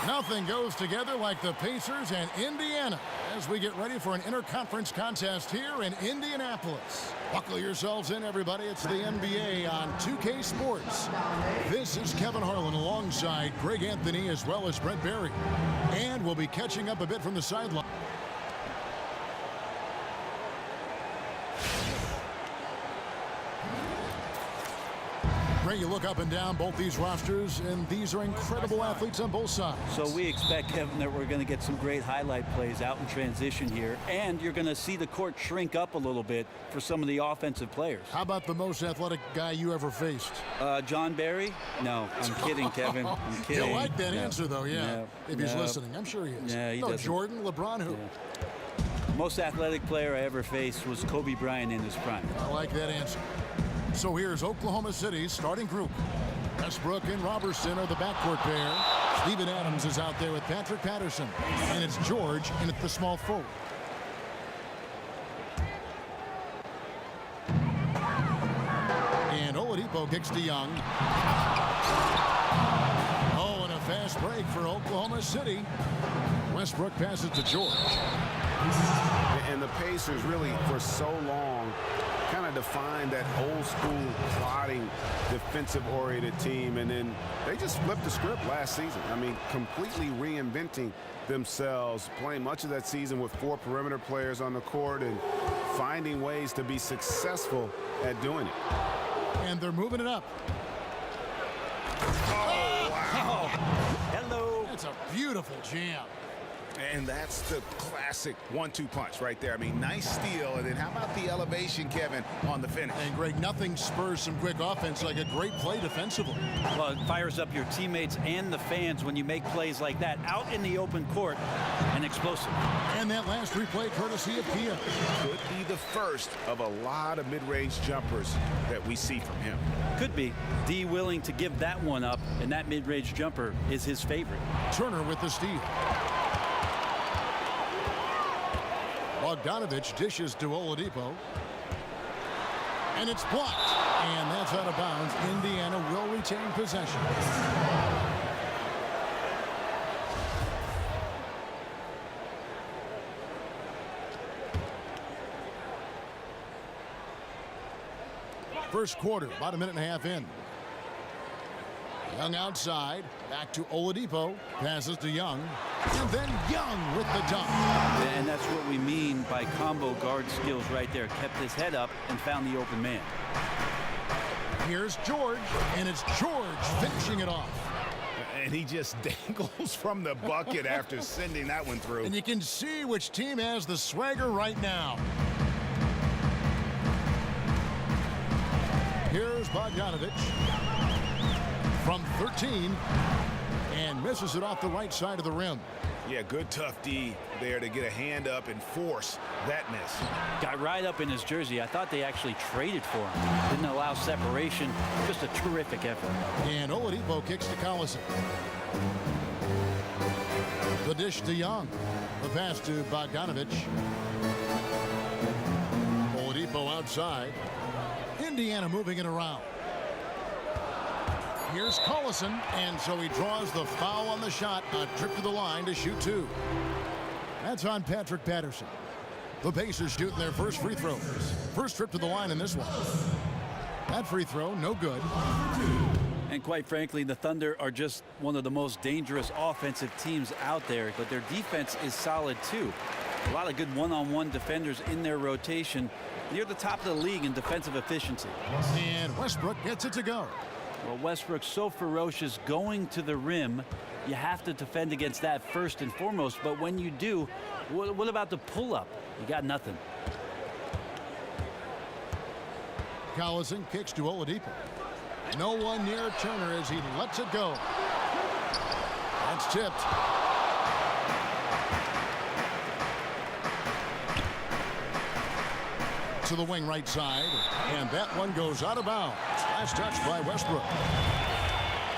Nothing goes together like the Pacers and Indiana as we get ready for an interconference contest here in Indianapolis. Buckle yourselves in, everybody. It's the NBA on 2K Sports. This is Kevin Harlan alongside Greg Anthony as well as Brent Barry. And we'll be catching up a bit from the sideline. Great, you look up and down both these rosters, and these are incredible athletes on both sides. So we expect, Kevin, that we're going to get some great highlight plays out in transition here, and you're going to see the court shrink up a little bit for some of the offensive players. How about the most athletic guy you ever faced? John Barry? No, I'm kidding, Kevin. I'm kidding. You like that answer, though, yeah. If he's listening, I'm sure he is. Yeah, he doesn't. Jordan, LeBron, who? Yeah. Most athletic player I ever faced was Kobe Bryant in his prime. I like that answer. So here's Oklahoma City's starting group. Westbrook and Robertson are the backcourt pair. Steven Adams is out there with Patrick Patterson. And it's George in at the small forward. And Oladipo kicks to Young. Oh, and a fast break for Oklahoma City. Westbrook passes to George. And the Pacers really, for so long, kind of defined that old school plotting defensive-oriented team, and then they just flipped the script last season. I mean, completely reinventing themselves, playing much of that season with 4 perimeter players on the court and finding ways to be successful at doing it. And they're moving it up. Oh, wow. Hello. That's a beautiful jam. And that's the classic 1-2 punch right there. I mean, nice steal. And then how about the elevation, Kevin, on the finish? And Greg, nothing spurs some quick offense like a great play defensively. Well, it fires up your teammates and the fans when you make plays like that out in the open court and explosive. And that last replay courtesy of Kia. Could be the first of a lot of mid-range jumpers that we see from him. Could be. D willing to give that one up, and that mid-range jumper is his favorite. Turner with the steal. Bogdanovich dishes to Oladipo. And it's blocked. And that's out of bounds. Indiana will retain possession. First quarter, about a minute and a half in. Young outside, back to Oladipo, passes to Young, and then Young with the dunk. And that's what we mean by combo guard skills right there. Kept his head up and found the open man. Here's George, and it's George finishing it off. And he just dangles from the bucket after sending that one through. And you can see which team has the swagger right now. Here's Bogdanovich from 13 and misses it off the right side of the rim. Yeah, good tough D there to get a hand up and force that miss. Got right up in his jersey. I thought they actually traded for him. Didn't allow separation. Just a terrific effort. And Oladipo kicks to Collison. The dish to Young. The pass to Bogdanovich. Oladipo outside. Indiana moving it around. Here's Collison, and so he draws the foul on the shot. A trip to the line to shoot 2. That's on Patrick Patterson. The Pacers shooting their first free throws. First trip to the line in this one. That free throw, no good. And quite frankly, the Thunder are just one of the most dangerous offensive teams out there, but their defense is solid too. A lot of good one-on-one defenders in their rotation. Near the top of the league in defensive efficiency. And Westbrook gets it to go. Well, Westbrook's so ferocious going to the rim. You have to defend against that first and foremost. But when you do, what about the pull-up? You got nothing. Collison kicks to Oladipo. No one near Turner as he lets it go. That's tipped. To the wing right side, and that one goes out of bounds. Last touch by Westbrook.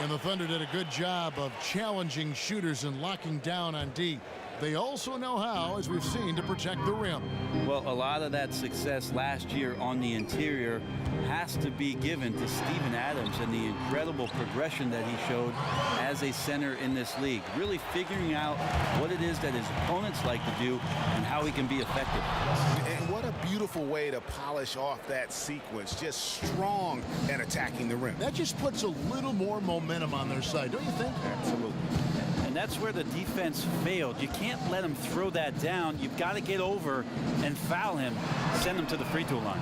And the Thunder did a good job of challenging shooters and locking down on D. They also know how, as we've seen, to protect the rim. Well, a lot of that success last year on the interior has to be given to Steven Adams and the incredible progression that he showed as a center in this league. Really figuring out what it is that his opponents like to do and how he can be effective. And what a beautiful way to polish off that sequence. Just strong and attacking the rim. That just puts a little more momentum on their side, don't you think? Absolutely. And that's where the defense failed. You can't let him throw that down. You've got to get over and foul him, send him to the free throw line.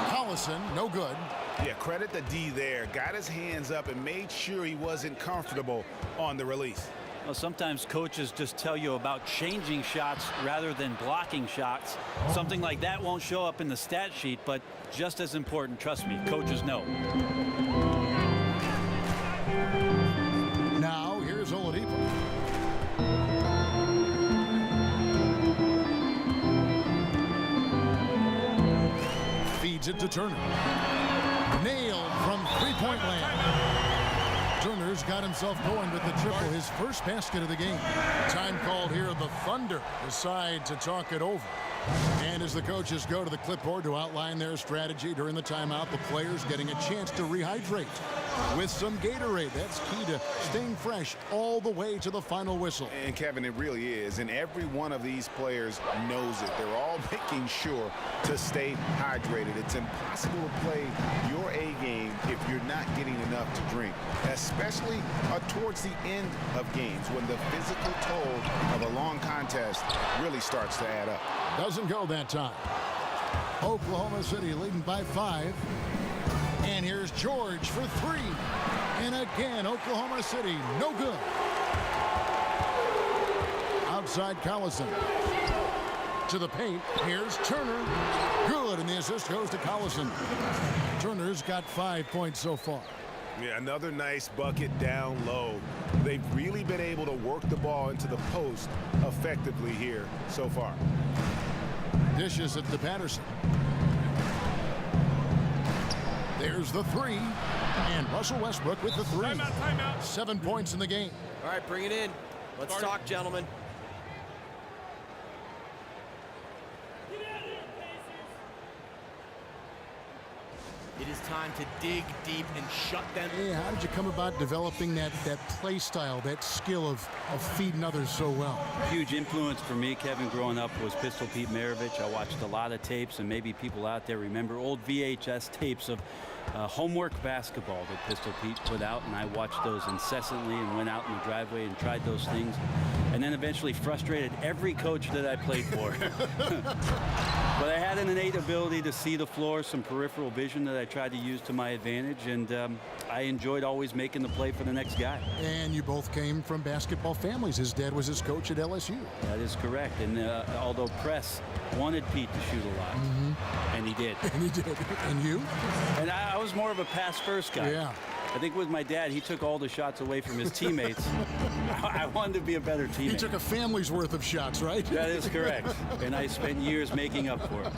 Collison, no good. Yeah, credit the D there. Got his hands up and made sure he wasn't comfortable on the release. Well, sometimes coaches just tell you about changing shots rather than blocking shots. Something like that won't show up in the stat sheet, but just as important, trust me, coaches know. Now, here's Oladipo. Feeds it to Turner. Nailed from three-point land. Turner's got himself going with the triple, his first basket of the game. Time called here. The Thunder decide to talk it over. And as the coaches go to the clipboard to outline their strategy during the timeout, the players getting a chance to rehydrate with some Gatorade. That's key to staying fresh all the way to the final whistle. And Kevin, it really is. And every one of these players knows it. They're all making sure to stay hydrated. It's impossible to play your A game if you're not getting enough to drink, especially towards the end of games when the physical toll of a long contest really starts to add up. Doesn't go that time. Oklahoma City leading by 5. And here's George for 3. And again, Oklahoma City, no good. Outside Collison. To the paint. Here's Turner. Good, and the assist goes to Collison. Turner's got 5 points so far. Yeah, another nice bucket down low. They've really been able to work the ball into the post effectively here so far. Dishes it to Patterson. There's the 3. And Russell Westbrook with the 3. Timeout. 7 points in the game. All right, bring it in. Let's talk, gentlemen. It is time to dig deep and shut them. Hey, how did you come about developing that play style, that skill of feeding others so well? Huge influence for me, Kevin, growing up was Pistol Pete Maravich. I watched a lot of tapes, and maybe people out there remember old VHS tapes of homework basketball that Pistol Pete put out, and I watched those incessantly and went out in the driveway and tried those things, and then eventually frustrated every coach that I played for. But I had an innate ability to see the floor, some peripheral vision that I tried to use to my advantage, and I enjoyed always making the play for the next guy. And you both came from basketball families. His dad was his coach at LSU. That is correct. And although Press wanted Pete to shoot a lot, and he did. And he did. And you? And I was more of a pass-first guy. Yeah. I think with my dad, he took all the shots away from his teammates. I wanted to be a better teammate. He took a family's worth of shots, right? That is correct. And I spent years making up for it.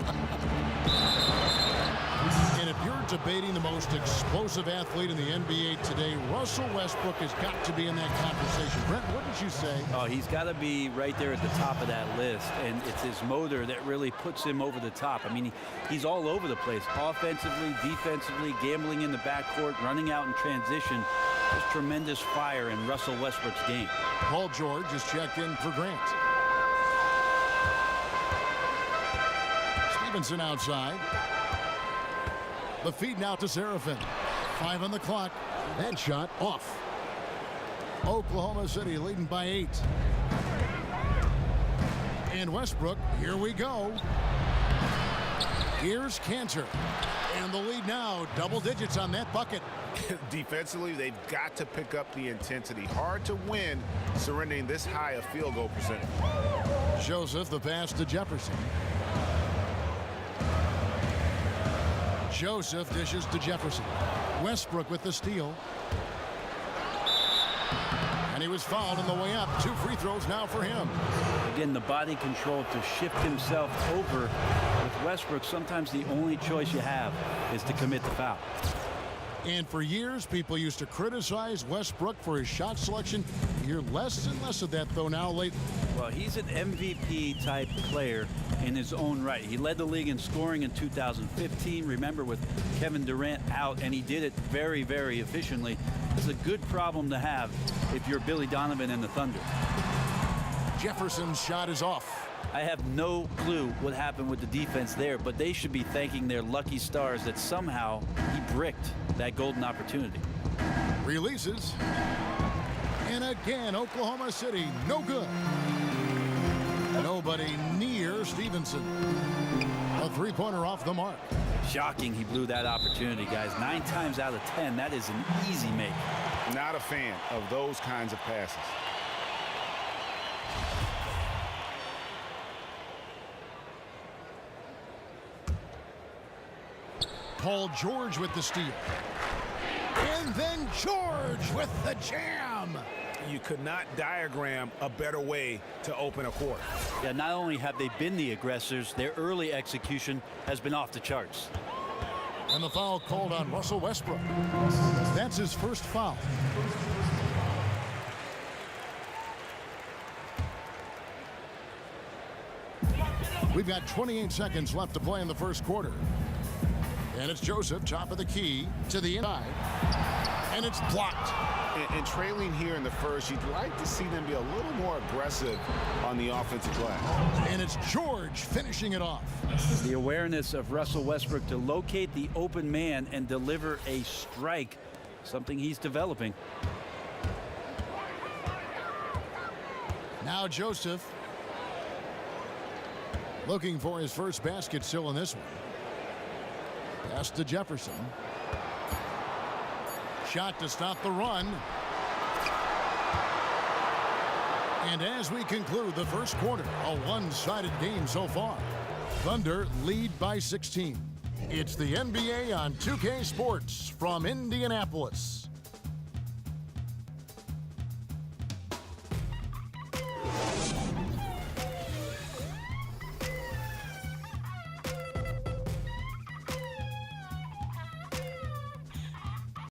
And if you're debating the most explosive athlete in the NBA today, Russell Westbrook has got to be in that conversation. Brent, what did you say? Oh, he's got to be right there at the top of that list, and it's his motor that really puts him over the top. I mean, he's all over the place, offensively, defensively, gambling in the backcourt, running out in transition. There's tremendous fire in Russell Westbrook's game. Paul George is checked in for Grant. Stevenson outside. The feed now to Seraphin. 5 on the clock. That shot off. Oklahoma City leading by 8. And Westbrook, here we go. Here's Cantor. And the lead now, double digits on that bucket. Defensively, they've got to pick up the intensity. Hard to win surrendering this high a field goal percentage. Joseph, the pass to Jefferson. Joseph dishes to Jefferson. Westbrook with the steal. And he was fouled on the way up. 2 free throws now for him. Again, the body control to shift himself over. With Westbrook, sometimes the only choice you have is to commit the foul. And for years, people used to criticize Westbrook for his shot selection. You hear less and less of that, though, now lately. Well, he's an MVP-type player in his own right. He led the league in scoring in 2015. Remember, with Kevin Durant out, and he did it very, very efficiently. It's a good problem to have if you're Billy Donovan and the Thunder. Jefferson's shot is off. I have no clue what happened with the defense there, but they should be thanking their lucky stars that somehow he bricked that golden opportunity. Releases. And again, Oklahoma City, no good. Nobody near Stevenson. A three-pointer off the mark. Shocking he blew that opportunity, guys. 9 times out of 10, that is an easy make. Not a fan of those kinds of passes. Paul George with the steal. And then George with the jam. You could not diagram a better way to open a quarter. Yeah, not only have they been the aggressors, their early execution has been off the charts. And the foul called on Russell Westbrook. That's his first foul. We've got 28 seconds left to play in the first quarter. And it's Joseph, top of the key, to the inside. And it's blocked. And trailing here in the first, you'd like to see them be a little more aggressive on the offensive glass. And it's George finishing it off. The awareness of Russell Westbrook to locate the open man and deliver a strike, something he's developing. Now Joseph looking for his first basket still in this one. Pass to Jefferson. Shot to stop the run. And as we conclude the first quarter, a one-sided game so far. Thunder lead by 16. It's the NBA on 2K Sports from Indianapolis.